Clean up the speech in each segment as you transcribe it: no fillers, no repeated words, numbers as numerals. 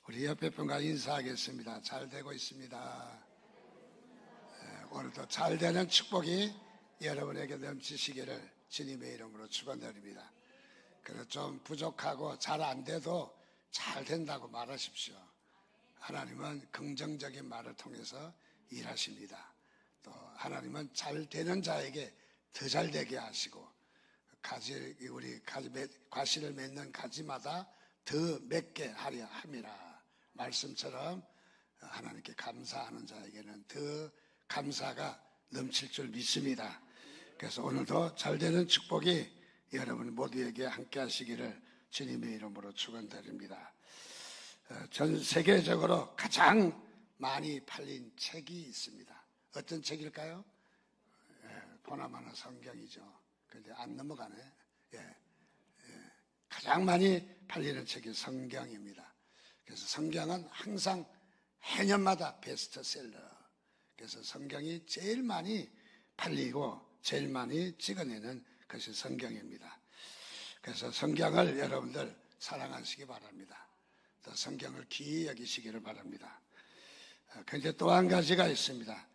우리 옆에 분과 인사하겠습니다. 잘 되고 있습니다. 오늘도 잘 되는 축복이 여러분에게 넘치시기를 주님의 이름으로 축원드립니다. 그래서 좀 부족하고 잘 안 돼도 잘 된다고 말하십시오. 하나님은 긍정적인 말을 통해서 일하십니다. 또 하나님은 잘 되는 자에게 더 잘 되게 하시고 우리 과실을 맺는 가지마다 더 맺게 하려 함이라 말씀처럼 하나님께 감사하는 자에게는 더 감사가 넘칠 줄 믿습니다. 그래서 오늘도 잘 되는 축복이 여러분 모두에게 함께 하시기를 주님의 이름으로 축원드립니다. 전 세계적으로 가장 많이 팔린 책이 있습니다. 어떤 책일까요? 보나마나 성경이죠. 그런데 안 넘어가네. 가장 많이 팔리는 책이 성경입니다. 그래서 성경은 항상 해년마다 베스트셀러. 그래서 성경이 제일 많이 팔리고 제일 많이 찍어내는 것이 성경입니다. 그래서 성경을 여러분들 사랑하시기 바랍니다. 또 성경을 귀히 여기시기를 바랍니다. 그런데 또 한 가지가 있습니다.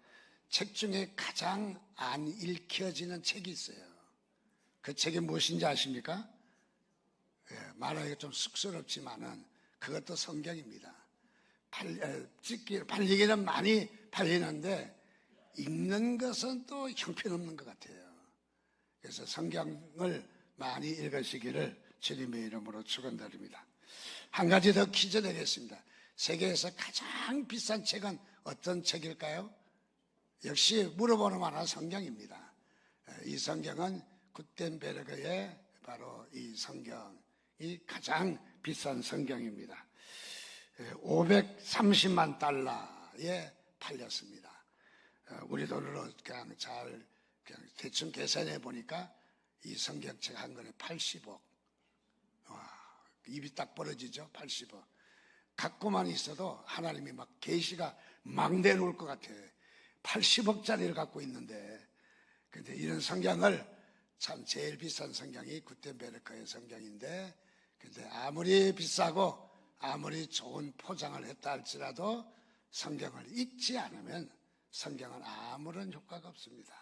책 중에 가장 안 읽혀지는 책이 있어요. 그 책이 무엇인지 아십니까? 말하기가 좀 쑥스럽지만은 그것도 성경입니다. 팔리기는 많이 팔리는데 읽는 것은 또 형편없는 것 같아요. 그래서 성경을 많이 읽으시기를 주님의 이름으로 축원드립니다. 한 가지 더 퀴즈 내겠습니다. 세계에서 가장 비싼 책은 어떤 책일까요? 역시 물어보는 만한 성경입니다. 이 성경은 구텐베르그의 바로 이 성경이 가장 비싼 성경입니다. 530만 달러에 팔렸습니다. 우리 돈으로 그냥 대충 계산해 보니까 이 성경책 한 권에 80억. 입이 딱 벌어지죠. 80억. 갖고만 있어도 하나님이 막 계시가 막 내놓을 것 같아요. 80억짜리를 갖고 있는데, 근데 이런 성경을 참 제일 비싼 성경이 구텐베르크의 성경인데, 근데 아무리 비싸고 아무리 좋은 포장을 했다 할지라도 성경을 읽지 않으면 성경은 아무런 효과가 없습니다.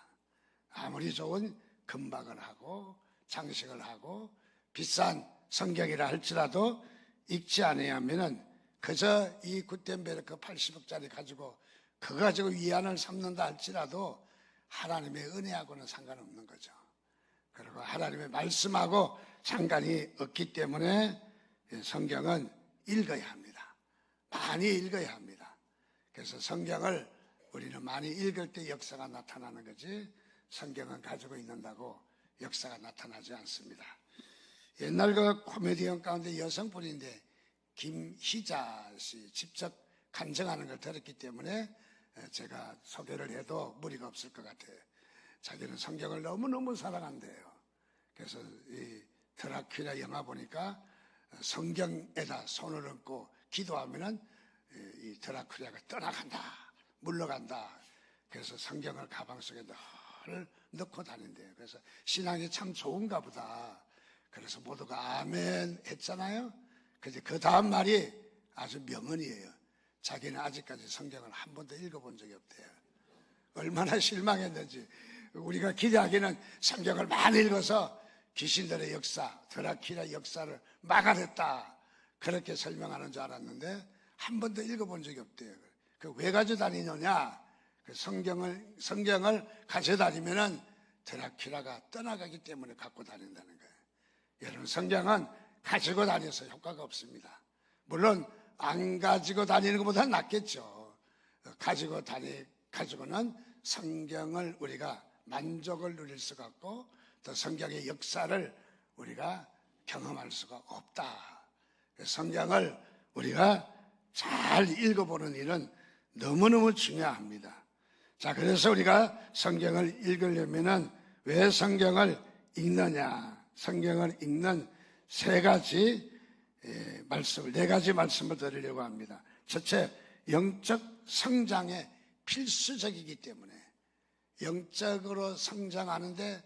아무리 좋은 금박을 하고 장식을 하고 비싼 성경이라 할지라도 읽지 않으면은 그저 이 구텐베르크 80억짜리 가지고 그거 가지고 위안을 삼는다 할지라도 하나님의 은혜하고는 상관없는 거죠. 그리고 하나님의 말씀하고 상관이 없기 때문에 성경은 읽어야 합니다. 많이 읽어야 합니다. 그래서 성경을 우리는 많이 읽을 때 역사가 나타나는 거지 성경은 가지고 있는다고 역사가 나타나지 않습니다. 옛날 그 코미디언 가운데 여성분인데 김희자 씨 직접 간증하는 걸 들었기 때문에 제가 소개를 해도 무리가 없을 것 같아요. 자기는 성경을 너무너무 사랑한대요. 그래서 이 드라큘라 영화 보니까 성경에다 손을 얹고 기도하면은 이 드라큘라가 떠나간다, 물러간다. 그래서 성경을 가방 속에 늘 넣고 다닌대요. 그래서 신앙이 참 좋은가 보다. 그래서 모두가 아멘 했잖아요. 그래서 그 다음 말이 아주 명언이에요. 자기는 아직까지 성경을 한 번도 읽어본 적이 없대요. 얼마나 실망했는지. 우리가 기대하기는 성경을 많이 읽어서 귀신들의 역사, 드라큘라 역사를 막아냈다. 그렇게 설명하는 줄 알았는데 한 번도 읽어본 적이 없대요. 그 왜 가져다니느냐? 그 성경을 가져다니면은 드라큘라가 떠나가기 때문에 갖고 다닌다는 거예요. 여러분, 성경은 가지고 다녀서 효과가 없습니다. 물론 안 가지고 다니는 것보다는 낫겠죠. 가지고는 성경을 우리가 만족을 누릴 수가 없고 또 성경의 역사를 우리가 경험할 수가 없다. 성경을 우리가 잘 읽어보는 일은 너무너무 중요합니다. 자, 그래서 우리가 성경을 읽으려면은 왜 성경을 읽느냐? 성경을 읽는 네 가지 말씀을 드리려고 합니다. 첫째, 영적 성장에 필수적이기 때문에 영적으로 성장하는데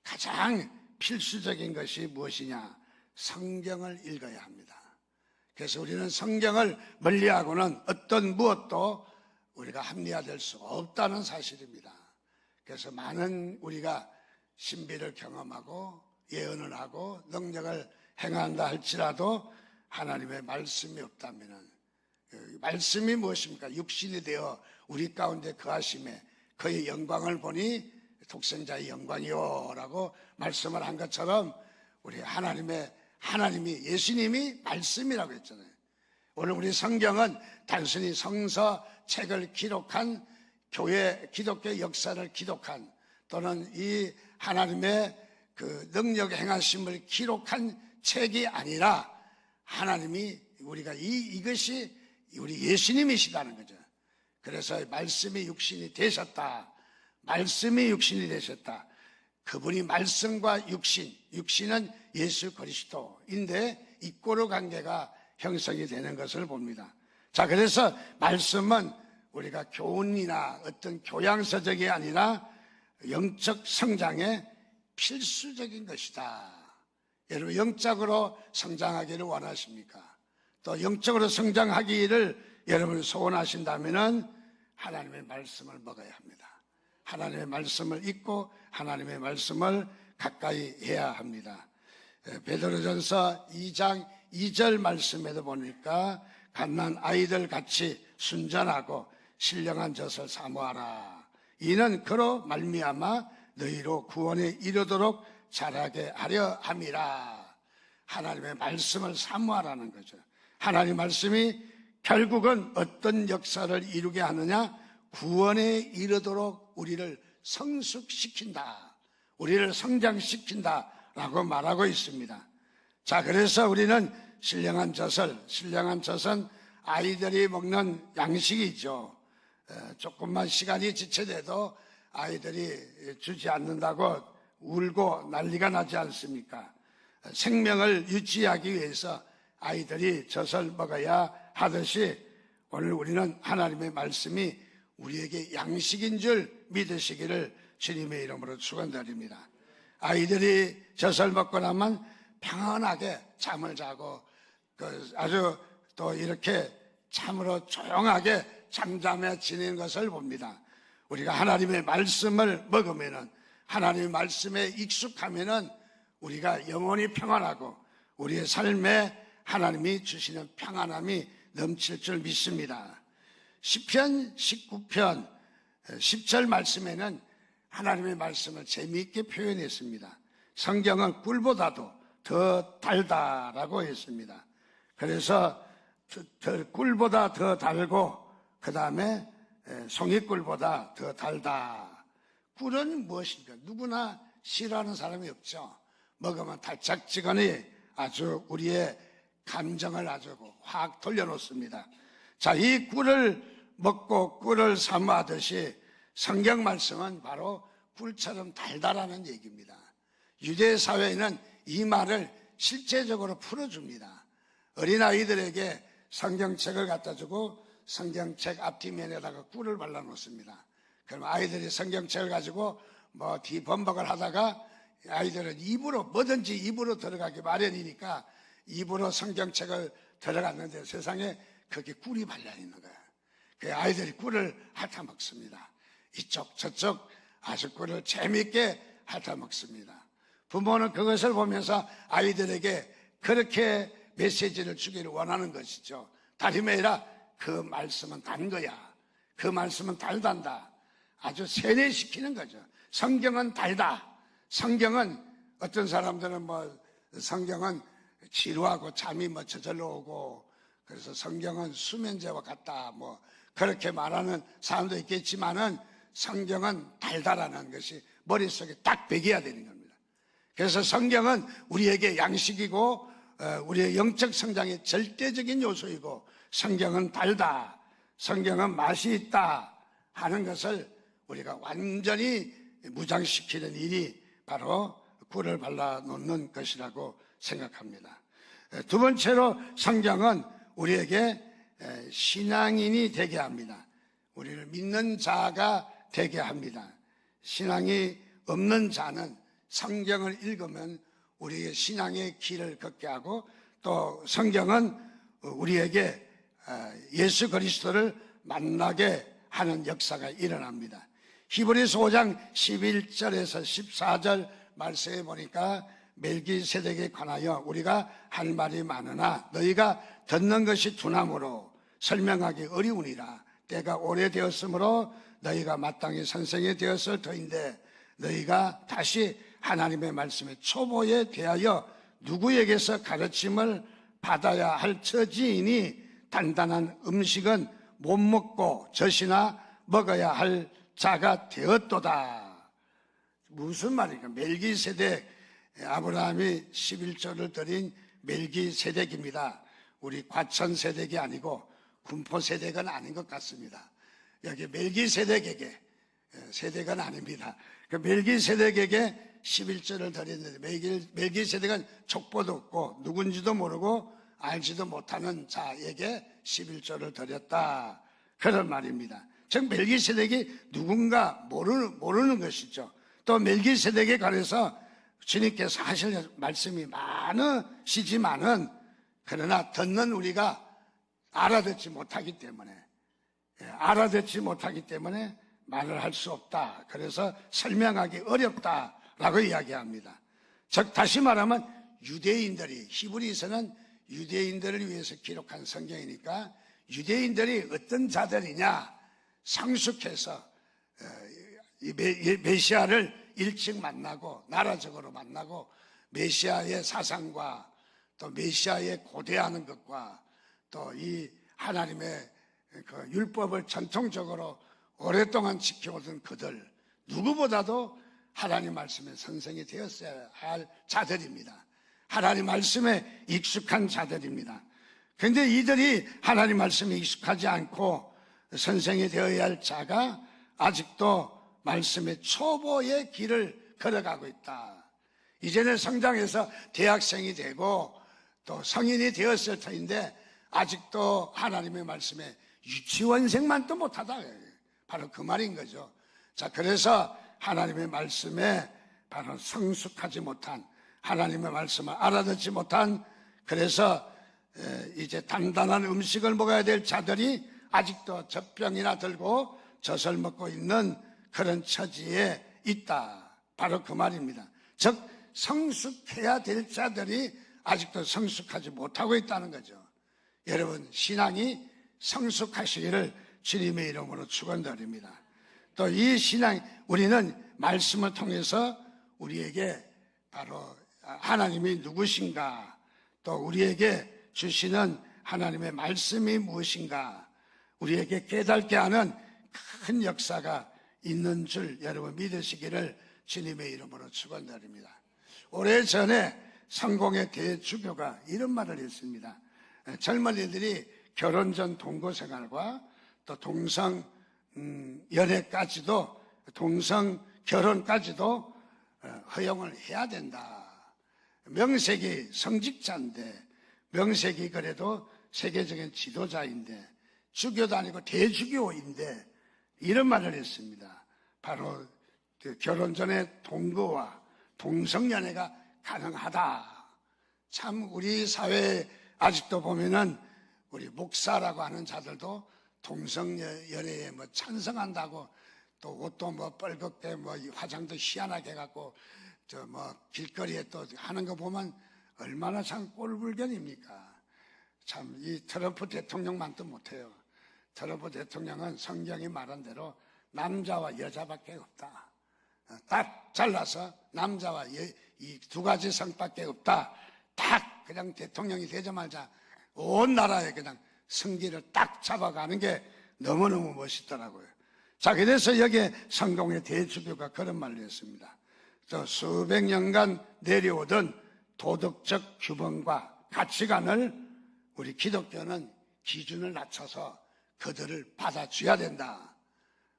가장 필수적인 것이 무엇이냐? 성경을 읽어야 합니다. 그래서 우리는 성경을 멀리하고는 어떤 무엇도 우리가 합리화될 수 없다는 사실입니다. 그래서 많은 우리가 신비를 경험하고 예언을 하고 능력을 행한다 할지라도 하나님의 말씀이 없다면, 말씀이 무엇입니까? 육신이 되어 우리 가운데 거하심에 그의 영광을 보니 독생자의 영광이요 라고 말씀을 한 것처럼 우리 하나님이 예수님이 말씀이라고 했잖아요. 오늘 우리 성경은 단순히 성서 책을 기록한 교회 기독교 역사를 기록한 또는 이 하나님의 그 능력 행하심을 기록한 책이 아니라 하나님이 우리가 이것이 우리 예수님이시다는 거죠. 그래서 말씀이 육신이 되셨다. 말씀이 육신이 되셨다. 그분이 말씀과 육신은 예수 그리스도인데 이꼬르 관계가 형성이 되는 것을 봅니다. 자, 그래서 말씀은 우리가 교훈이나 어떤 교양서적이 아니라 영적 성장의 필수적인 것이다. 여러분 영적으로 성장하기를 원하십니까? 또 영적으로 성장하기를 여러분 소원하신다면 하나님의 말씀을 먹어야 합니다. 하나님의 말씀을 읽고 하나님의 말씀을 가까이 해야 합니다. 베드로전서 2장 2절 말씀에도 보니까 갓난 아이들 같이 순전하고 신령한 젖을 사모하라. 이는 그로 말미암아 너희로 구원에 이르도록 자라게 하려 함이라. 하나님의 말씀을 사모하라는 거죠. 하나님의 말씀이 결국은 어떤 역사를 이루게 하느냐? 구원에 이르도록 우리를 성숙시킨다. 우리를 성장시킨다 라고 말하고 있습니다. 자, 그래서 우리는 신령한 젖은 아이들이 먹는 양식이죠. 조금만 시간이 지체돼도 아이들이 주지 않는다고 울고 난리가 나지 않습니까? 생명을 유지하기 위해서 아이들이 젖을 먹어야 하듯이 오늘 우리는 하나님의 말씀이 우리에게 양식인 줄 믿으시기를 주님의 이름으로 축원드립니다. 아이들이 젖을 먹고 나면 평안하게 잠을 자고 아주 또 이렇게 참으로 조용하게 잠잠해 지내는 것을 봅니다. 우리가 하나님의 말씀을 먹으면은 하나님의 말씀에 익숙하면은 우리가 영원히 평안하고 우리의 삶에 하나님이 주시는 평안함이 넘칠 줄 믿습니다. 시편 19편 10절 말씀에는 하나님의 말씀을 재미있게 표현했습니다. 성경은 꿀보다도 더 달다라고 했습니다. 그래서 꿀보다 더 달고 그 다음에 송이꿀보다 더 달다. 꿀은 무엇입니까? 누구나 싫어하는 사람이 없죠. 먹으면 달짝지근히 아주 우리의 감정을 아주 확 돌려놓습니다. 자, 이 꿀을 먹고 꿀을 사모하듯이 성경 말씀은 바로 꿀처럼 달달하는 얘기입니다. 유대 사회에는 이 말을 실제적으로 풀어줍니다. 어린아이들에게 성경책을 갖다 주고 성경책 앞뒤면에다가 꿀을 발라놓습니다. 그럼 아이들이 성경책을 가지고 뒤범벅을 하다가 아이들은 뭐든지 입으로 들어가기 마련이니까 입으로 성경책을 들어갔는데 세상에 거기에 꿀이 발려있는 거예요. 그 아이들이 꿀을 핥아먹습니다. 이쪽 저쪽 아주 꿀을 재미있게 핥아먹습니다. 부모는 그것을 보면서 아이들에게 그렇게 메시지를 주기를 원하는 것이죠. 다름이 아니라 그 말씀은 단 거야. 그 말씀은 달단다. 아주 세뇌시키는 거죠. 성경은 달다. 성경은 어떤 사람들은 성경은 지루하고 잠이 저절로 오고 그래서 성경은 수면제와 같다. 그렇게 말하는 사람도 있겠지만은 성경은 달다라는 것이 머릿속에 딱 배겨야 되는 겁니다. 그래서 성경은 우리에게 양식이고 우리의 영적 성장의 절대적인 요소이고 성경은 달다, 성경은 맛이 있다 하는 것을 우리가 완전히 무장시키는 일이 바로 꿀을 발라놓는 것이라고 생각합니다. 두 번째로 성경은 우리에게 신앙인이 되게 합니다. 우리를 믿는 자가 되게 합니다. 신앙이 없는 자는 성경을 읽으면 우리의 신앙의 길을 걷게 하고 또 성경은 우리에게 예수 그리스도를 만나게 하는 역사가 일어납니다. 히브리서 5장 11절에서 14절 말씀에 보니까 멜기세덱에 관하여 우리가 할 말이 많으나 너희가 듣는 것이 둔함으로 설명하기 어려우니라. 때가 오래되었으므로 너희가 마땅히 선생이 되었을 터인데 너희가 다시 하나님의 말씀의 초보에 대하여 누구에게서 가르침을 받아야 할 처지이니 단단한 음식은 못 먹고 젖이나 먹어야 할 자가 되었도다. 무슨 말입니까? 멜기세덱, 아브라함이 11조를 드린 멜기세덱입니다. 우리 과천세덱이 아니고 군포세덱은 아닌 것 같습니다. 여기 멜기세덱에게, 세덱은 아닙니다. 그 멜기세덱에게 11조를 드렸는데 멜기세덱은 족보도 없고 누군지도 모르고 알지도 못하는 자에게 11조를 드렸다. 그런 말입니다. 즉 멜기세덱이 누군가 모르는 것이죠. 또 멜기세덱에 관해서 주님께서 하실 말씀이 많으시지만은 그러나 듣는 우리가 알아듣지 못하기 때문에 말을 할 수 없다. 그래서 설명하기 어렵다라고 이야기합니다. 즉 다시 말하면 유대인들이, 히브리서는 유대인들을 위해서 기록한 성경이니까 유대인들이 어떤 자들이냐, 성숙해서 메시아를 일찍 만나고 나라적으로 만나고 메시아의 사상과 또 메시아의 고대하는 것과 또 이 하나님의 그 율법을 전통적으로 오랫동안 지켜오던 그들, 누구보다도 하나님 말씀에 선생이 되었어야 할 자들입니다. 하나님 말씀에 익숙한 자들입니다. 그런데 이들이 하나님 말씀에 익숙하지 않고 선생이 되어야 할 자가 아직도 말씀의 초보의 길을 걸어가고 있다. 이제는 성장해서 대학생이 되고 또 성인이 되었을 터인데 아직도 하나님의 말씀에 유치원생만 또 못하다. 바로 그 말인 거죠. 자, 그래서 하나님의 말씀에 바로 성숙하지 못한, 하나님의 말씀을 알아듣지 못한, 그래서 이제 단단한 음식을 먹어야 될 자들이 아직도 젖병이나 들고 젖을 먹고 있는 그런 처지에 있다. 바로 그 말입니다. 즉 성숙해야 될 자들이 아직도 성숙하지 못하고 있다는 거죠. 여러분, 신앙이 성숙하시기를 주님의 이름으로 축원드립니다. 또 이 신앙, 우리는 말씀을 통해서 우리에게 바로 하나님이 누구신가, 또 우리에게 주시는 하나님의 말씀이 무엇인가, 우리에게 깨닫게 하는 큰 역사가 있는 줄 여러분 믿으시기를 주님의 이름으로 축원드립니다. 오래전에 성공의 대주교가 이런 말을 했습니다. 젊은이들이 결혼 전 동거생활과 또 동성 연애까지도, 동성 결혼까지도 허용을 해야 된다. 명색이 성직자인데, 명색이 그래도 세계적인 지도자인데, 주교도 아니고 대주교인데 이런 말을 했습니다. 바로 결혼 전에 동거와 동성연애가 가능하다. 참 우리 사회에 아직도 보면은 우리 목사라고 하는 자들도 동성연애에 뭐 찬성한다고, 또 옷도 뭐 뻘겋게 뭐 화장도 희한하게 해갖고 저 뭐 길거리에 또 하는 거 보면 얼마나 참 꼴불견입니까? 참 이 트럼프 대통령만도 못해요. 트럼프 대통령은 성경이 말한 대로 남자와 여자밖에 없다. 딱 잘라서 남자와 이 두 가지 성밖에 없다. 딱 그냥 대통령이 되자마자 온 나라에 그냥 성기를 딱 잡아가는 게 너무너무 멋있더라고요. 자, 그래서 여기에 성공의 대주교가 그런 말을 했습니다. 또 수백 년간 내려오던 도덕적 규범과 가치관을 우리 기독교는 기준을 낮춰서 그들을 받아줘야 된다.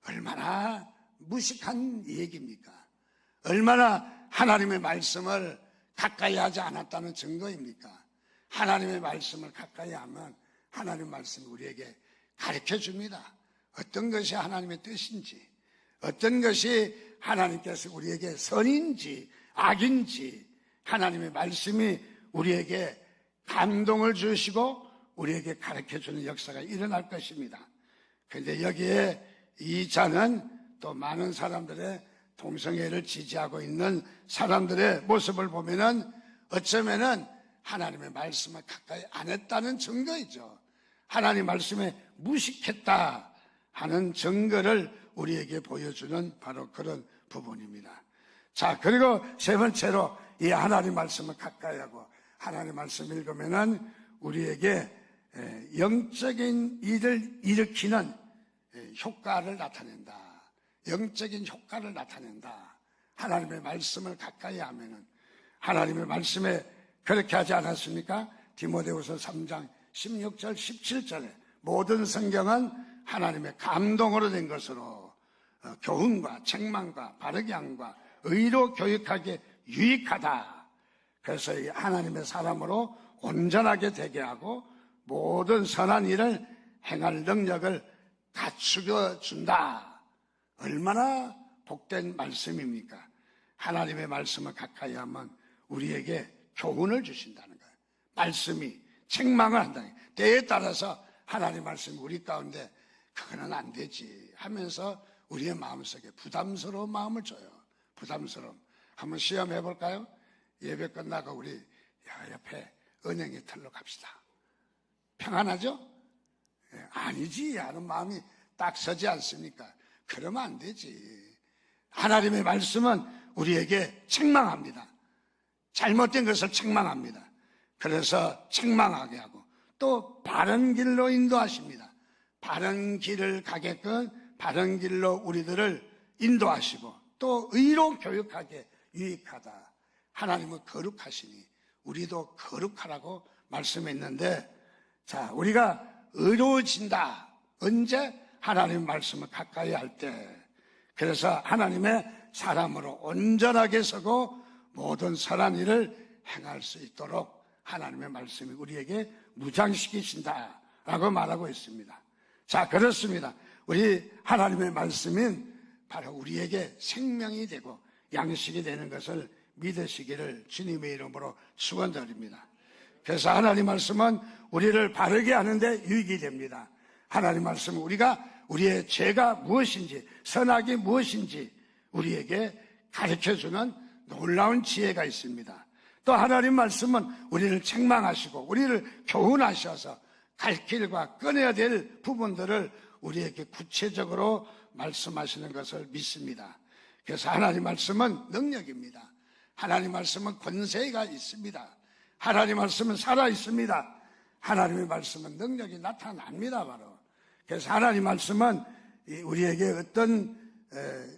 얼마나 무식한 얘기입니까? 얼마나 하나님의 말씀을 가까이 하지 않았다는 증거입니까? 하나님의 말씀을 가까이 하면 하나님의 말씀이 우리에게 가르쳐 줍니다. 어떤 것이 하나님의 뜻인지, 어떤 것이 하나님께서 우리에게 선인지 악인지 하나님의 말씀이 우리에게 감동을 주시고 우리에게 가르쳐주는 역사가 일어날 것입니다. 그런데 여기에 이 자는 또 많은 사람들의 동성애를 지지하고 있는 사람들의 모습을 보면은 어쩌면은 하나님의 말씀을 가까이 안 했다는 증거이죠. 하나님 말씀에 무식했다 하는 증거를 우리에게 보여주는 바로 그런 부분입니다. 자, 그리고 세 번째로 이 하나님 말씀을 가까이 하고 하나님 말씀 읽으면은 우리에게 영적인 일을 일으키는 효과를 나타낸다. 영적인 효과를 나타낸다. 하나님의 말씀을 가까이 하면은 하나님의 말씀에 그렇게 하지 않았습니까? 디모데후서 3장 16절 17절에 모든 성경은 하나님의 감동으로 된 것으로 교훈과 책망과 바르게 함과 의로 교육하기에 유익하다. 그래서 이 하나님의 사람으로 온전하게 되게 하고 모든 선한 일을 행할 능력을 갖추어 준다. 얼마나 복된 말씀입니까? 하나님의 말씀을 가까이 하면 우리에게 교훈을 주신다는 거예요. 말씀이 책망을 한다는 거예요. 때에 따라서 하나님 말씀이 우리 가운데 그거는 안 되지 하면서 우리의 마음속에 부담스러운 마음을 줘요. 부담스러움. 한번 시험해 볼까요? 예배 끝나고 우리 옆에 은행에 털러 갑시다. 평안하죠? 아니지 하는 마음이 딱 서지 않습니까? 그러면 안 되지. 하나님의 말씀은 우리에게 책망합니다. 잘못된 것을 책망합니다. 그래서 책망하게 하고 또 바른 길로 인도하십니다. 바른 길을 가게끔 바른 길로 우리들을 인도하시고 또 의로 교육하게 유익하다. 하나님은 거룩하시니 우리도 거룩하라고 말씀했는데, 자, 우리가 의로워진다. 언제? 하나님 말씀을 가까이 할 때. 그래서 하나님의 사람으로 온전하게 서고 모든 선한 일을 행할 수 있도록 하나님의 말씀이 우리에게 무장시키신다라고 말하고 있습니다. 자, 그렇습니다. 우리 하나님의 말씀은 바로 우리에게 생명이 되고 양식이 되는 것을 믿으시기를 주님의 이름으로 축원드립니다. 그래서 하나님 말씀은 우리를 바르게 하는데 유익이 됩니다. 하나님 말씀은 우리가 우리의 죄가 무엇인지 선악이 무엇인지 우리에게 가르쳐주는 놀라운 지혜가 있습니다. 또 하나님 말씀은 우리를 책망하시고 우리를 교훈하셔서 갈 길과 끊어야 될 부분들을 우리에게 구체적으로 말씀하시는 것을 믿습니다. 그래서 하나님 말씀은 능력입니다. 하나님 말씀은 권세가 있습니다. 하나님 말씀은 살아있습니다. 하나님의 말씀은 능력이 나타납니다. 바로. 그래서 하나님 말씀은 우리에게 어떤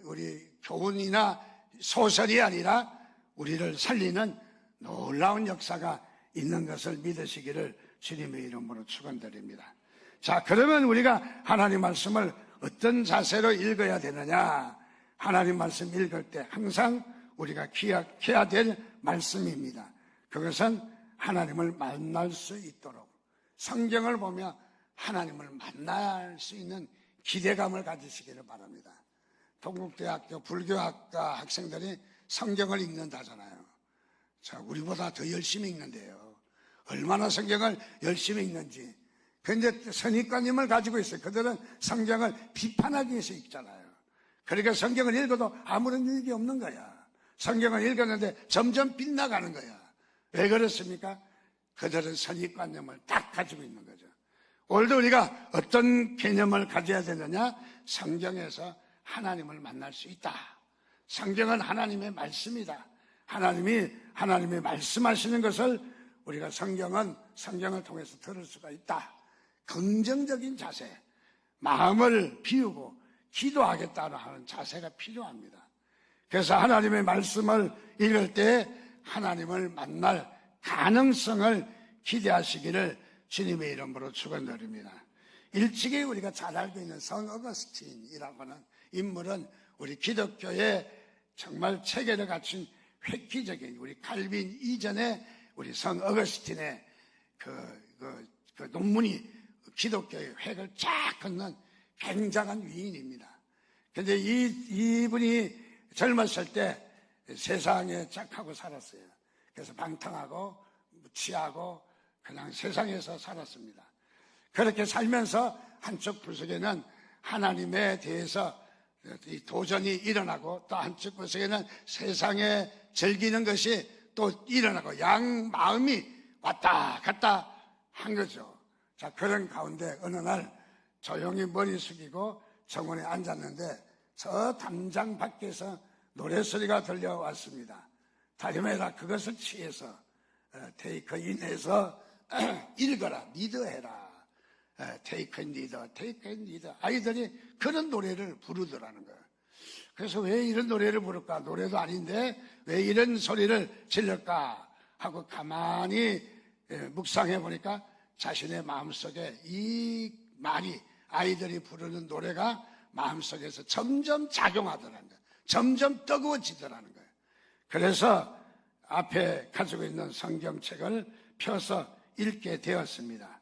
우리 교훈이나 소설이 아니라 우리를 살리는 놀라운 역사가 있는 것을 믿으시기를 주님의 이름으로 축원드립니다. 자, 그러면 우리가 하나님 말씀을 어떤 자세로 읽어야 되느냐? 하나님 말씀 읽을 때 항상 우리가 기억해야 될 말씀입니다. 그것은 하나님을 만날 수 있도록 성경을 보며 하나님을 만날 수 있는 기대감을 가지시기를 바랍니다. 동국대학교 불교학과 학생들이 성경을 읽는다잖아요. 자, 우리보다 더 열심히 읽는데요. 얼마나 성경을 열심히 읽는지. 그런데 선입관념을 가지고 있어요. 그들은 성경을 비판하기 위해서 읽잖아요. 그러니까 성경을 읽어도 아무런 유익이 없는 거야. 성경을 읽었는데 점점 빗나가는 거야. 왜 그렇습니까? 그들은 선입관념을 딱 가지고 있는 거죠. 오늘도 우리가 어떤 개념을 가져야 되느냐? 성경에서 하나님을 만날 수 있다. 성경은 하나님의 말씀이다. 하나님이 말씀하시는 것을 우리가 성경을 통해서 들을 수가 있다. 긍정적인 자세, 마음을 비우고 기도하겠다는 하는 자세가 필요합니다. 그래서 하나님의 말씀을 읽을 때 하나님을 만날 가능성을 기대하시기를 주님의 이름으로 축원드립니다. 일찍이 우리가 잘 알고 있는 성 어거스틴이라고 하는 인물은 우리 기독교의 정말 체계를 갖춘 획기적인 우리 칼빈 이전에 우리 성 어거스틴의 그 논문이 기독교의 획을 쫙 긋는 굉장한 위인입니다. 그런데 이분이 젊었을 때 세상에 짝하고 살았어요. 그래서 방탕하고 취하고 그냥 세상에서 살았습니다. 그렇게 살면서 한쪽 구석에는 하나님에 대해서 이 도전이 일어나고, 또 한쪽 구석에는 세상에 즐기는 것이 또 일어나고, 양 마음이 왔다 갔다 한 거죠. 자, 그런 가운데 어느 날 조용히 머리 숙이고 정원에 앉았는데 저 담장 밖에서 노래소리가 들려왔습니다. 다리메라 그것을 취해서 테이크 인해서 읽어라, 리더해라. 테이크 인 리더, 테이크 인 리더. 아이들이 그런 노래를 부르더라는 거예요. 그래서 왜 이런 노래를 부를까? 노래도 아닌데 왜 이런 소리를 질렀까 하고 가만히 묵상해 보니까 자신의 마음속에 이 말이, 아이들이 부르는 노래가 마음속에서 점점 작용하더라는 거예요. 점점 뜨거워지더라는 거예요. 그래서 앞에 가지고 있는 성경책을 펴서 읽게 되었습니다.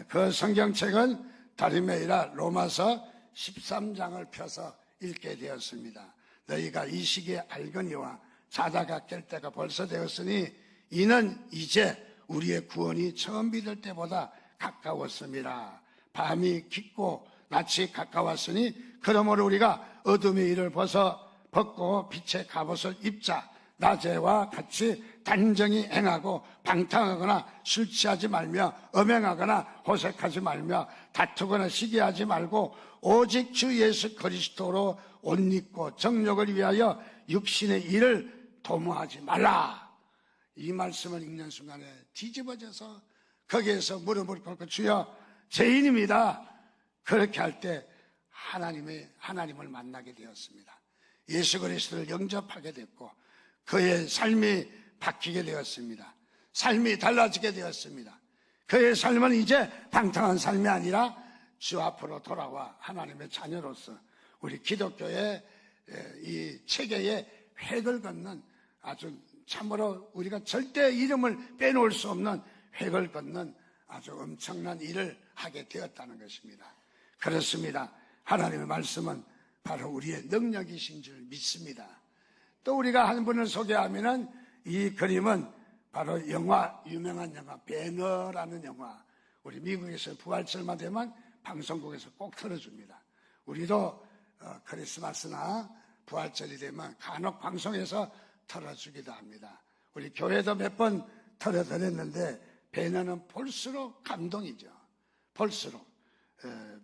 그 성경책은 다리메이라 로마서 13장을 펴서 읽게 되었습니다. 너희가 이 시기에 알거니와 자다가 깰 때가 벌써 되었으니 이는 이제 우리의 구원이 처음 믿을 때보다 가까웠음이라. 밤이 깊고 낯이 가까웠으니 그러므로 우리가 어둠의 일을 벗고 빛의 갑옷을 입자. 낮에와 같이 단정히 행하고 방탕하거나 술 취하지 말며 음행하거나 호색하지 말며 다투거나 시기하지 말고 오직 주 예수 그리스도로 옷 입고 정욕을 위하여 육신의 일을 도모하지 말라. 이 말씀을 읽는 순간에 뒤집어져서 거기에서 무릎을 꿇고 주여 죄인입니다. 그렇게 할 때 하나님을 만나게 되었습니다. 예수 그리스도를 영접하게 됐고 그의 삶이 바뀌게 되었습니다. 삶이 달라지게 되었습니다. 그의 삶은 이제 방탕한 삶이 아니라 주 앞으로 돌아와 하나님의 자녀로서 우리 기독교의 이 체계의 획을 걷는, 아주 참으로 우리가 절대 이름을 빼놓을 수 없는 획을 걷는 아주 엄청난 일을 하게 되었다는 것입니다. 그렇습니다. 하나님의 말씀은 바로 우리의 능력이신 줄 믿습니다. 또 우리가 한 분을 소개하면은 이 그림은 바로 유명한 영화 배너라는 영화. 우리 미국에서 부활절만 되면 방송국에서 꼭 틀어줍니다. 우리도 크리스마스나 부활절이 되면 간혹 방송에서 틀어주기도 합니다. 우리 교회도 몇 번 틀어드렸는데 배너는 볼수록 감동이죠. 볼수록.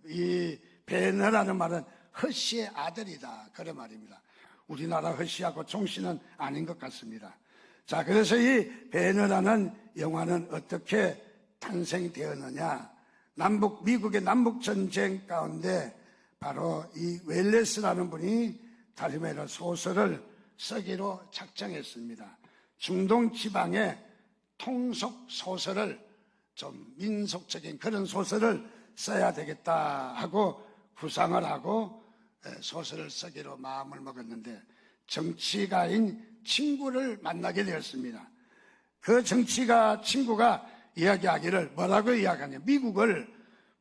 이 배너라는 말은 허씨의 아들이다, 그런 말입니다. 우리나라 허씨하고 종씨는 아닌 것 같습니다. 자, 그래서 이 배너라는 영화는 어떻게 탄생되었느냐? 미국의 남북전쟁 가운데 바로 이 웰레스라는 분이 다리메라 소설을 쓰기로 작정했습니다. 중동 지방의 통속 소설을, 좀 민속적인 그런 소설을 써야 되겠다 하고 구상을 하고 소설을 쓰기로 마음을 먹었는데 정치가인 친구를 만나게 되었습니다. 그 정치가 친구가 이야기하기를 뭐라고 이야기하냐? 미국을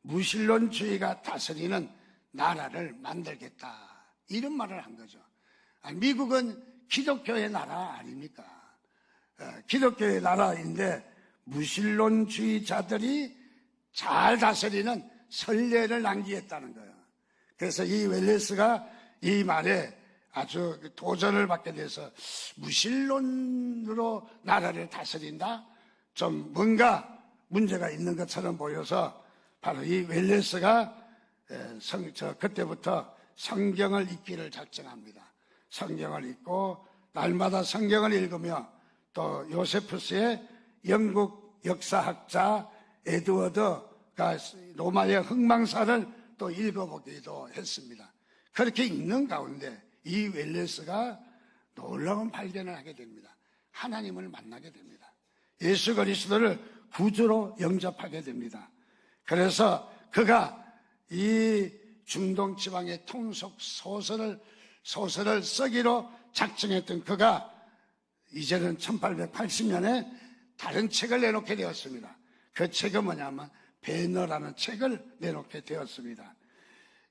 무신론주의가 다스리는 나라를 만들겠다, 이런 말을 한 거죠. 미국은 기독교의 나라 아닙니까? 기독교의 나라인데 무신론주의자들이 잘 다스리는 선례를 남기겠다는 거예요. 그래서 이 웰레스가 이 말에 아주 도전을 받게 돼서 무신론으로 나라를 다스린다? 좀 뭔가 문제가 있는 것처럼 보여서 바로 이 웰레스가 그때부터 성경을 읽기를 작정합니다. 성경을 읽고 날마다 성경을 읽으며 또 요세푸스의 영국 역사학자 에드워드가 로마의 흥망사를 또 읽어보기도 했습니다. 그렇게 읽는 가운데 이 웰레스가 놀라운 발견을 하게 됩니다. 하나님을 만나게 됩니다. 예수 그리스도를 구주로 영접하게 됩니다. 그래서 그가 이 중동 지방의 통속 소설을 쓰기로 작정했던 그가 이제는 1880년에 다른 책을 내놓게 되었습니다. 그 책은 뭐냐면 배너라는 책을 내놓게 되었습니다.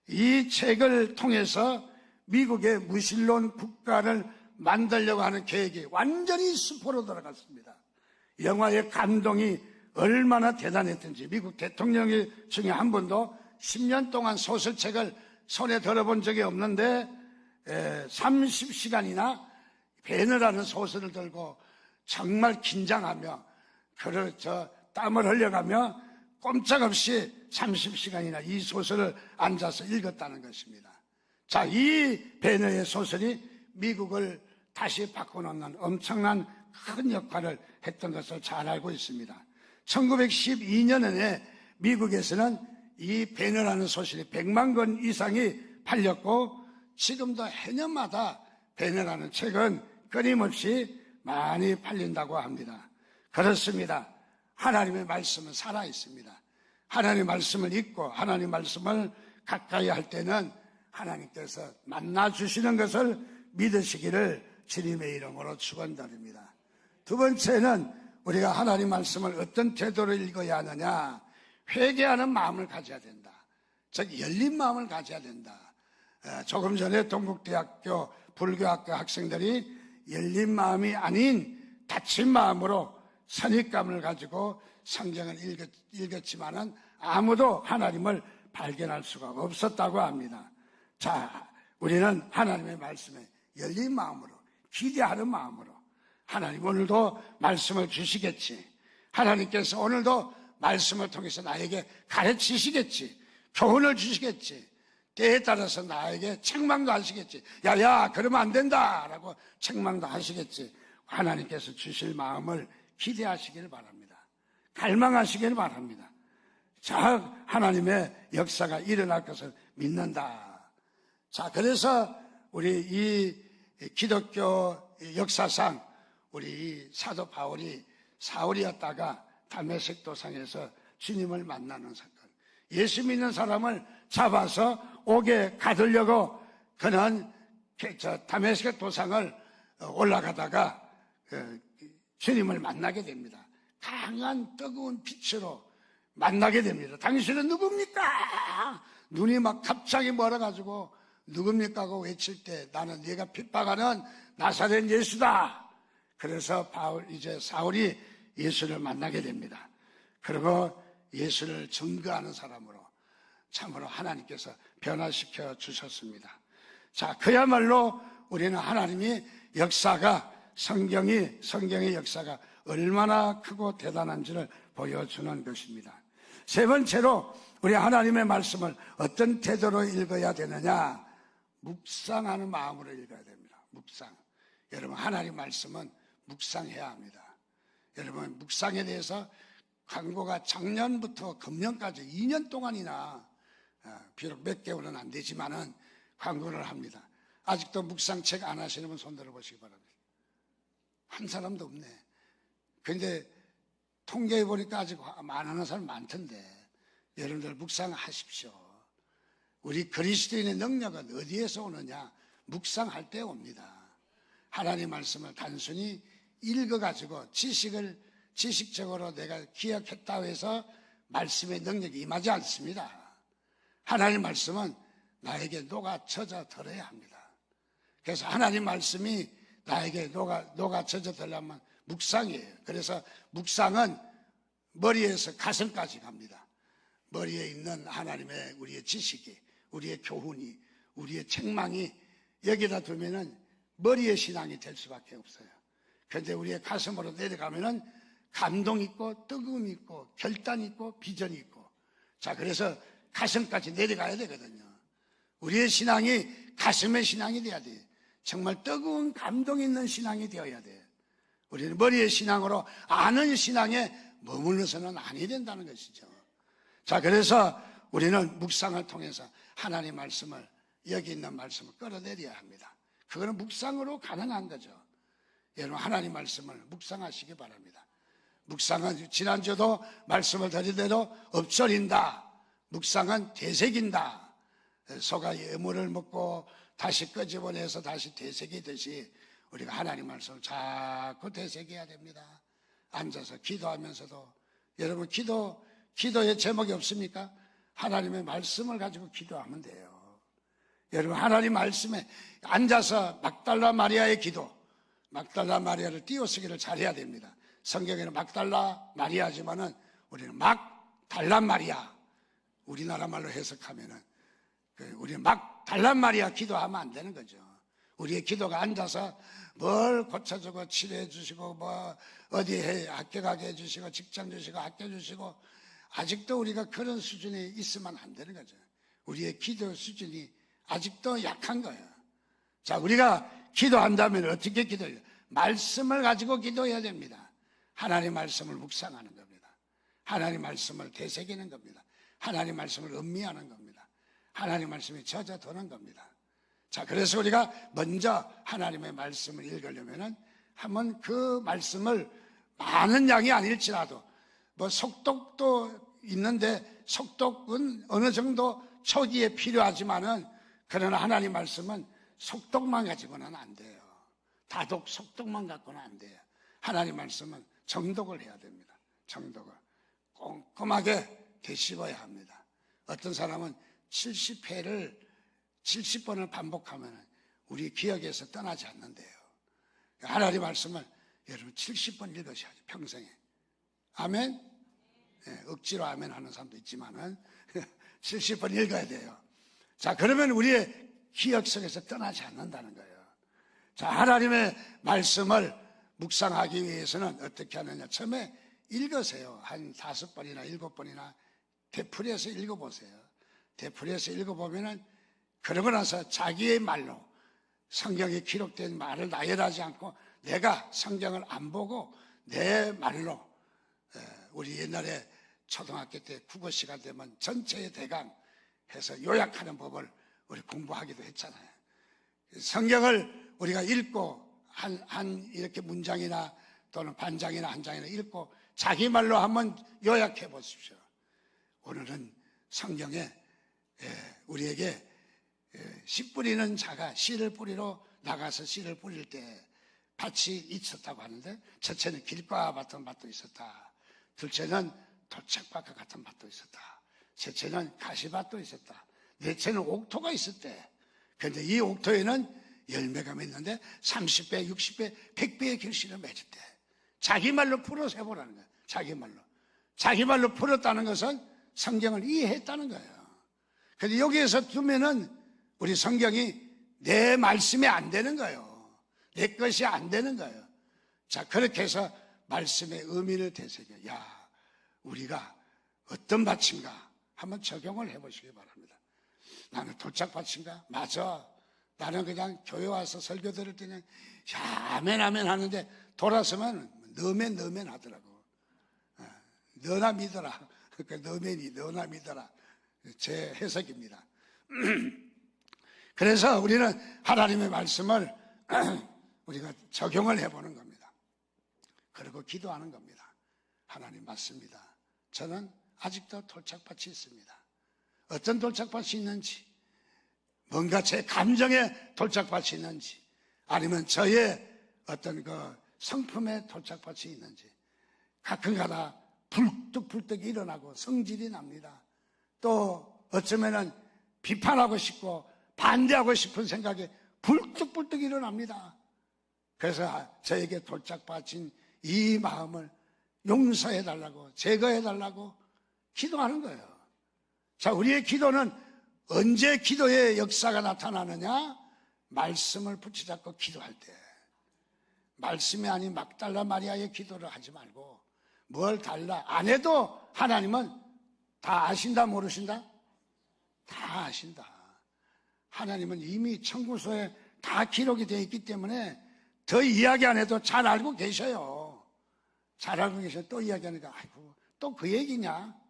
이 책을 통해서 미국의 무신론 국가를 만들려고 하는 계획이 완전히 수포로 들어갔습니다. 영화의 감동이 얼마나 대단했던지. 미국 대통령이 중에 한 분도 10년 동안 소설책을 손에 들어본 적이 없는데 30시간이나 배너라는 소설을 들고 정말 긴장하며 땀을 흘려가며 꼼짝없이 30시간이나 이 소설을 앉아서 읽었다는 것입니다. 자, 이 배너의 소설이 미국을 다시 바꿔놓는 엄청난 큰 역할을 했던 것을 잘 알고 있습니다. 1912년에 미국에서는 이 배너라는 소설이 100만 권 이상이 팔렸고, 지금도 해년마다 배너라는 책은 끊임없이 많이 팔린다고 합니다. 그렇습니다. 하나님의 말씀은 살아있습니다. 하나님의 말씀을 읽고 하나님의 말씀을 가까이 할 때는 하나님께서 만나주시는 것을 믿으시기를 주님의 이름으로 축원드립니다. 두 번째는 우리가 하나님 말씀을 어떤 태도로 읽어야 하느냐, 회개하는 마음을 가져야 된다. 즉 열린 마음을 가져야 된다. 조금 전에 동국대학교 불교학과 학생들이 열린 마음이 아닌 닫힌 마음으로 선입감을 가지고 성경을 읽었지만은 아무도 하나님을 발견할 수가 없었다고 합니다. 자, 우리는 하나님의 말씀에 열린 마음으로, 기대하는 마음으로, 하나님 오늘도 말씀을 주시겠지, 하나님께서 오늘도 말씀을 통해서 나에게 가르치시겠지, 교훈을 주시겠지, 때에 따라서 나에게 책망도 하시겠지, 야야 그러면 안 된다 라고 책망도 하시겠지. 하나님께서 주실 마음을 기대하시길 바랍니다. 갈망하시길 바랍니다. 자, 하나님의 역사가 일어날 것을 믿는다. 자, 그래서 우리 이 기독교 역사상 우리 사도 바울이 사울이었다가 다메섹 도상에서 주님을 만나는 사건, 예수 믿는 사람을 잡아서 옥에 가두려고 그는 다메섹 도상을 올라가다가 주님을 만나게 됩니다. 강한 뜨거운 빛으로 만나게 됩니다. 당신은 누굽니까? 눈이 막 갑자기 멀어가지고 누굽니까 하고 외칠 때, 나는 네가 핍박하는 나사렛 예수다. 그래서 사울이 예수를 만나게 됩니다. 그리고 예수를 증거하는 사람으로 참으로 하나님께서 변화시켜 주셨습니다. 자, 그야말로 우리는 하나님이 역사가, 성경의 역사가 얼마나 크고 대단한지를 보여주는 것입니다. 세 번째로 우리 하나님의 말씀을 어떤 태도로 읽어야 되느냐, 묵상하는 마음으로 읽어야 됩니다. 묵상. 여러분, 하나님 말씀은 묵상해야 합니다. 여러분, 묵상에 대해서 광고가 작년부터 금년까지 2년 동안이나, 비록 몇 개월은 안 되지만은 광고를 합니다. 아직도 묵상책 안 하시는 분 손 들어보시기 바랍니다. 한 사람도 없네. 그런데 통계해 보니까 아직 안 하는 사람 많던데, 여러분들 묵상하십시오. 우리 그리스도인의 능력은 어디에서 오느냐? 묵상할 때 옵니다. 하나님 말씀을 단순히 읽어가지고 지식적으로 내가 기억했다고 해서 말씀의 능력이 임하지 않습니다. 하나님 말씀은 나에게 녹아쳐져 들어야 합니다. 그래서 하나님 말씀이 나에게 녹아쳐져 들려면 묵상이에요. 그래서 묵상은 머리에서 가슴까지 갑니다. 머리에 있는 하나님의 우리의 지식이, 우리의 교훈이, 우리의 책망이 여기다 두면은 머리의 신앙이 될 수밖에 없어요. 그런데 우리의 가슴으로 내려가면은 감동 있고 뜨거움 있고 결단 있고 비전이 있고, 자, 그래서 가슴까지 내려가야 되거든요. 우리의 신앙이 가슴의 신앙이 돼야 돼요. 정말 뜨거운 감동 있는 신앙이 되어야 돼요. 우리는 머리의 신앙으로 아는 신앙에 머물러서는 아니 된다는 것이죠. 자, 그래서 우리는 묵상을 통해서 하나님 말씀을, 여기 있는 말씀을 끌어내려야 합니다. 그거는 묵상으로 가능한 거죠. 여러분, 하나님 말씀을 묵상하시기 바랍니다. 묵상은 지난주도 말씀을 드린 대로 엎처린다. 묵상은 되새긴다. 소가 예물을 먹고 다시 끄집어내서 다시 되새기듯이 우리가 하나님 말씀을 자꾸 되새겨야 됩니다. 앉아서 기도하면서도. 여러분, 기도의 제목이 없습니까? 하나님의 말씀을 가지고 기도하면 돼요. 여러분, 하나님 말씀에 앉아서 막달라 마리아의 기도, 막달라 마리아를 띄어쓰기를 잘해야 됩니다. 성경에는 막달라 마리아지만은 우리는 막 달란 말이야. 우리나라 말로 해석하면은 우리는 막 달란 말이야 기도하면 안 되는 거죠. 우리의 기도가 앉아서 뭘 고쳐주고 치료해 주시고 뭐 어디에 학교 가게 해주시고 직장 주시고 학교 주시고 아직도 우리가 그런 수준에 있으면 안 되는 거죠. 우리의 기도 수준이 아직도 약한 거예요. 자, 우리가 기도한다면 어떻게 기도해요? 말씀을 가지고 기도해야 됩니다. 하나님 말씀을 묵상하는 겁니다. 하나님 말씀을 되새기는 겁니다. 하나님 말씀을 음미하는 겁니다. 하나님 말씀이 젖어드는 겁니다. 자, 그래서 우리가 먼저 하나님의 말씀을 읽으려면은 한번 그 말씀을 많은 양이 아닐지라도 뭐 속독도 있는데 속독은 어느 정도 초기에 필요하지만은 그러나 하나님 말씀은 속독만 가지고는 안 돼요. 다독, 속독만 갖고는 안 돼요. 하나님 말씀은 정독을 해야 됩니다. 정독을 꼼꼼하게 되씹어야 합니다. 어떤 사람은 70번을 반복하면 우리 기억에서 떠나지 않는데요. 하나님 말씀을 여러분 70번 읽으셔야죠. 평생에. 아멘? 네, 억지로 아멘 하는 사람도 있지만은 70번 읽어야 돼요. 자, 그러면 우리의 기억 속에서 떠나지 않는다는 거예요. 자, 하나님의 말씀을 묵상하기 위해서는 어떻게 하느냐. 처음에 읽으세요. 한 5번이나 7번이나 되풀이해서 읽어보세요. 되풀이해서 읽어보면은 그러고 나서 자기의 말로 성경에 기록된 말을 나열하지 않고 내가 성경을 안 보고 내 말로 우리 옛날에 초등학교 때 국어 시간 되면 전체의 대강 해서 요약하는 법을 우리 공부하기도 했잖아요. 성경을 우리가 읽고 한 이렇게 문장이나 또는 반장이나 한 장이나 읽고 자기 말로 한번 요약해 보십시오. 오늘은 성경에 우리에게 씨 뿌리는 자가 씨를 뿌리러 나가서 씨를 뿌릴 때 밭이 있었다고 하는데 첫째는 길과 같은 밭도 있었다. 둘째는 도착밭과 같은 밭도 있었다. 셋째는 가시밭도 있었다. 넷째는 옥토가 있었대. 그런데 이 옥토에는 열매가 맺는데 30배, 60배, 100배의 결실을 맺었대. 자기 말로 풀어서 해보라는 거예요. 자기 말로. 자기 말로 풀었다는 것은 성경을 이해했다는 거예요. 그런데 여기에서 두면은 우리 성경이 내 말씀이 안 되는 거예요. 내 것이 안 되는 거예요. 자, 그렇게 해서 말씀의 의미를 되새겨. 야, 우리가 어떤 밭인가 한번 적용을 해보시기 바랍니다. 나는 도착밭인가? 맞아. 나는 그냥 교회 와서 설교 들을 때는 아멘 아멘 하는데 돌아서면 너맨 하더라고. 너나 믿어라. 그러니까 너맨이 너나 믿어라. 제 해석입니다. 그래서 우리는 하나님의 말씀을 우리가 적용을 해보는 겁니다. 그리고 기도하는 겁니다. 하나님 맞습니다. 저는 아직도 돌짝밭이 있습니다. 어떤 돌짝밭이 있는지, 뭔가 제 감정에 돌짝밭이 있는지, 아니면 저의 어떤 그 성품에 돌짝밭이 있는지, 가끔가다 불뚝불뚝 일어나고 성질이 납니다. 또 어쩌면은 비판하고 싶고 반대하고 싶은 생각이 불뚝불뚝 일어납니다. 그래서 저에게 돌짝밭인 이 마음을 용서해달라고, 제거해달라고 기도하는 거예요. 자, 우리의 기도는 언제 기도의 역사가 나타나느냐? 말씀을 붙여잡고 기도할 때. 말씀이 아닌 막달라 마리아의 기도를 하지 말고 뭘 달라 안 해도 하나님은 다 아신다 모르신다? 다 아신다. 하나님은 이미 청구서에 다 기록이 되어 있기 때문에 더 이야기 안 해도 잘 알고 계셔요. 잘 알고 계셔. 또 이야기하니까 아이고 또 그 얘기냐?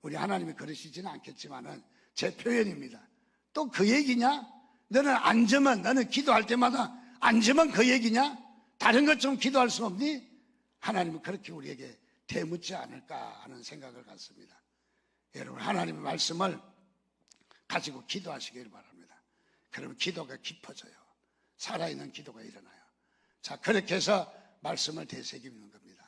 우리 하나님이 그러시지는 않겠지만은 제 표현입니다. 또 그 얘기냐? 너는 앉으면, 너는 기도할 때마다 앉으면 그 얘기냐? 다른 것 좀 기도할 수 없니? 하나님은 그렇게 우리에게 대묻지 않을까 하는 생각을 갖습니다. 여러분, 하나님의 말씀을 가지고 기도하시길 바랍니다. 그러면 기도가 깊어져요. 살아있는 기도가 일어나요. 자, 그렇게 해서 말씀을 되새기는 겁니다.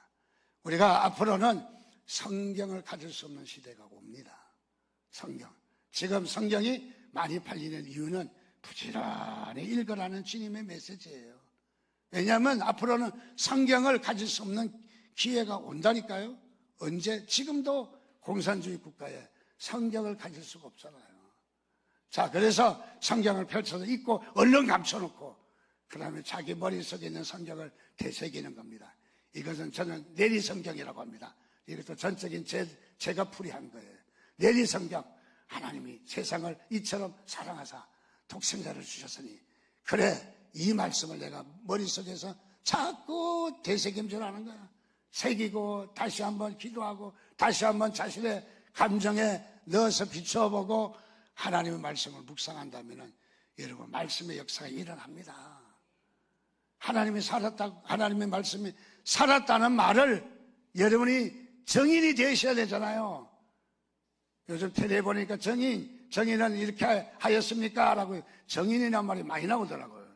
우리가 앞으로는 성경을 가질 수 없는 시대가 옵니다. 성경. 지금 성경이 많이 팔리는 이유는 부지런히 읽으라는 주님의 메시지예요. 왜냐하면 앞으로는 성경을 가질 수 없는 기회가 온다니까요. 언제 지금도 공산주의 국가에 성경을 가질 수가 없잖아요. 자, 그래서 성경을 펼쳐서 읽고 얼른 감춰놓고 그 다음에 자기 머릿속에 있는 성경을 되새기는 겁니다. 이것은 저는 내리성경이라고 합니다. 이것도 전적인 제가 풀이한 거예요. 내리성경. 하나님이 세상을 이처럼 사랑하사 독생자를 주셨으니 그래, 이 말씀을 내가 머릿속에서 자꾸 되새김질하는 거야. 새기고 다시 한번 기도하고 다시 한번 자신의 감정에 넣어서 비춰보고 하나님의 말씀을 묵상한다면 여러분 말씀의 역사가 일어납니다. 하나님이 살았다고, 하나님의 말씀이 살았다는 말을 여러분이 정인이 되셔야 되잖아요. 요즘 텔레 보니까 정인은 이렇게 하였습니까? 라고 정인이라는 말이 많이 나오더라고요.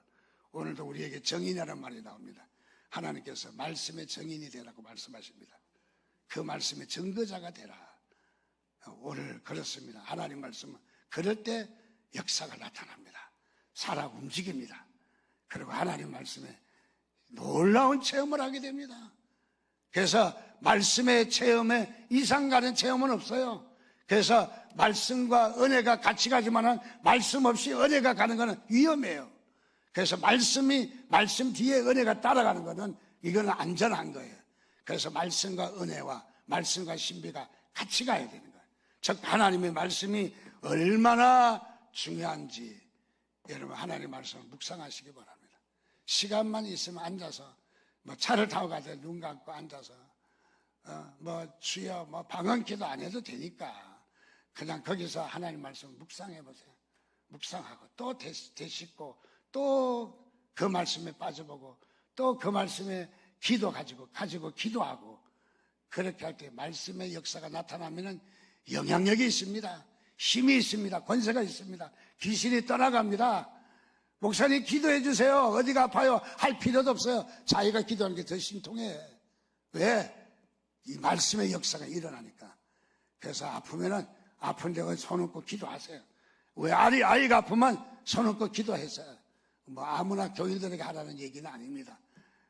오늘도 우리에게 정인이라는 말이 나옵니다. 하나님께서 말씀의 정인이 되라고 말씀하십니다. 그 말씀의 증거자가 되라. 오늘 그렇습니다. 하나님 말씀은 그럴 때 역사가 나타납니다. 살아 움직입니다. 그리고 하나님 말씀에 놀라운 체험을 하게 됩니다. 그래서 말씀의 체험에 이상 가는 체험은 없어요. 그래서 말씀과 은혜가 같이 가지만은 말씀 없이 은혜가 가는 것은 위험해요. 그래서 말씀 뒤에 은혜가 따라가는 것은 이거는 안전한 거예요. 그래서 말씀과 은혜와 말씀과 신비가 같이 가야 되는 거예요. 즉 하나님의 말씀이 얼마나 중요한지 여러분 하나님의 말씀을 묵상하시기 바랍니다. 시간만 있으면 앉아서 뭐 차를 타고 가서 눈 감고 앉아서 주여 방언기도 안 해도 되니까 그냥 거기서 하나님 말씀을 묵상해 보세요. 묵상하고 또 되씹고 또 그 말씀에 빠져보고 또 그 말씀에 기도 가지고 기도하고 그렇게 할 때 말씀의 역사가 나타나면은 영향력이 있습니다. 힘이 있습니다. 권세가 있습니다. 귀신이 떠나갑니다. 목사님 기도해 주세요. 어디가 아파요? 할 필요도 없어요. 자기가 기도하는 게 더 신통해. 왜? 이 말씀의 역사가 일어나니까. 그래서 아프면은 아픈 데는 손 얹고 기도하세요. 왜 아이가 아프면 손 얹고 기도했어요. 아무나 교인들에게 하라는 얘기는 아닙니다.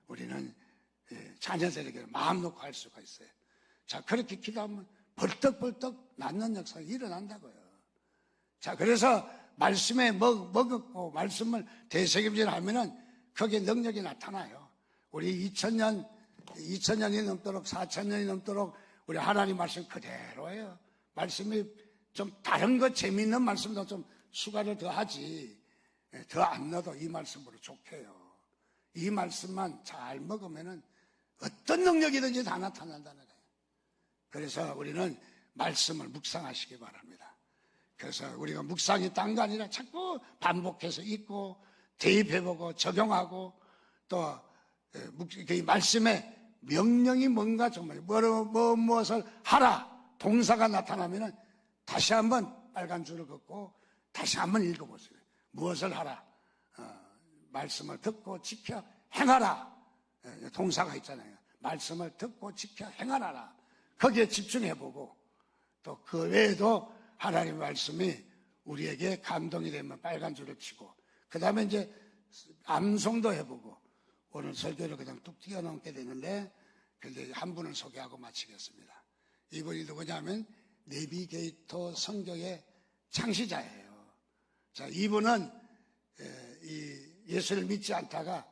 우리는 자녀들에게 마음 놓고 할 수가 있어요. 자, 그렇게 기도하면 벌떡벌떡 낫는 역사가 일어난다고요. 자, 그래서 말씀에 먹었고 말씀을 되새김질하면은 거기에 능력이 나타나요. 우리 2000년이 넘도록 4000년이 넘도록 우리 하나님 말씀 그대로예요. 말씀이 좀 다른 거 재미있는 말씀도 좀 추가를 더 하지. 더 안 넣어도 이 말씀으로 좋게요. 이 말씀만 잘 먹으면은 어떤 능력이든지 다 나타난다는 거예요. 그래서 우리는 말씀을 묵상하시기 바랍니다. 그래서 우리가 묵상이 딴 거 아니라 자꾸 반복해서 읽고 대입해보고 적용하고 또 이 말씀에 명령이 뭔가 정말 무엇을 하라 동사가 나타나면은 다시 한번 빨간 줄을 긋고 다시 한번 읽어보세요. 무엇을 하라? 말씀을 듣고 지켜 행하라. 동사가 있잖아요. 말씀을 듣고 지켜 행하라. 거기에 집중해보고 또 그 외에도 하나님의 말씀이 우리에게 감동이 되면 빨간 줄을 치고 그 다음에 이제 암송도 해보고 오늘 설교를 그냥 뚝 뛰어넘게 되는데 근데 한 분을 소개하고 마치겠습니다. 이분이 누구냐면 내비게이터 성경의 창시자예요. 자, 이분은 예수를 믿지 않다가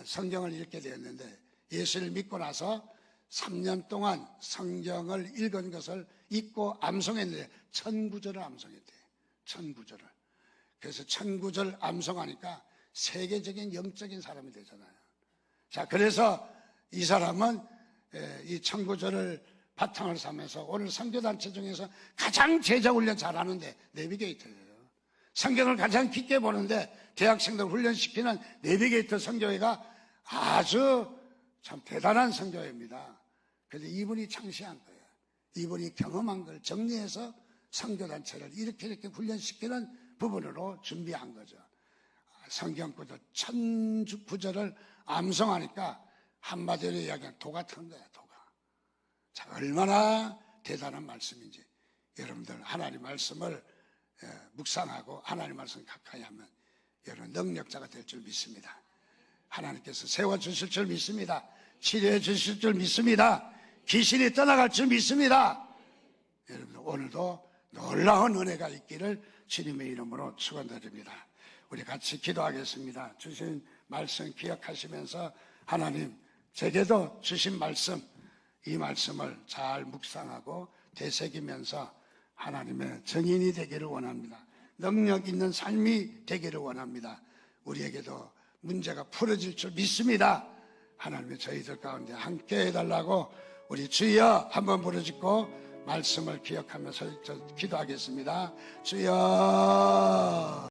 성경을 읽게 되었는데 예수를 믿고 나서 3년 동안 성경을 읽은 것을 읽고 암송했는데 1000구절을 암송했대요. 1000구절을. 그래서 1000구절 암송하니까 세계적인 영적인 사람이 되잖아요. 자, 그래서 이 사람은 이 1000구절을 바탕을 삼아서 오늘 선교단체 중에서 가장 제자훈련 잘하는데 내비게이터예요. 성경을 가장 깊게 보는데 대학생들 훈련시키는 내비게이터 선교회가 아주 참 대단한 선교회입니다. 그래서 이분이 창시한 거예요. 이분이 경험한 걸 정리해서 선교단체를 이렇게 훈련시키는 부분으로 준비한 거죠. 성경구절 1000구절을 암송하니까 한마디로 이야기하면 도 같은 거야, 도가. 자, 얼마나 대단한 말씀인지 여러분들 하나님 말씀을 묵상하고 하나님 말씀 가까이 하면 여러분 능력자가 될 줄 믿습니다. 하나님께서 세워주실 줄 믿습니다. 치료해 주실 줄 믿습니다. 귀신이 떠나갈 줄 믿습니다. 여러분 오늘도 놀라운 은혜가 있기를 주님의 이름으로 축원드립니다. 우리 같이 기도하겠습니다. 주신 말씀 기억하시면서 하나님 제게도 주신 말씀, 이 말씀을 잘 묵상하고 되새기면서 하나님의 증인이 되기를 원합니다. 능력 있는 삶이 되기를 원합니다. 우리에게도 문제가 풀어질 줄 믿습니다. 하나님의 저희들 가운데 함께 해달라고 우리 주여 한번 부르짖고 말씀을 기억하면서 기도하겠습니다. 주여.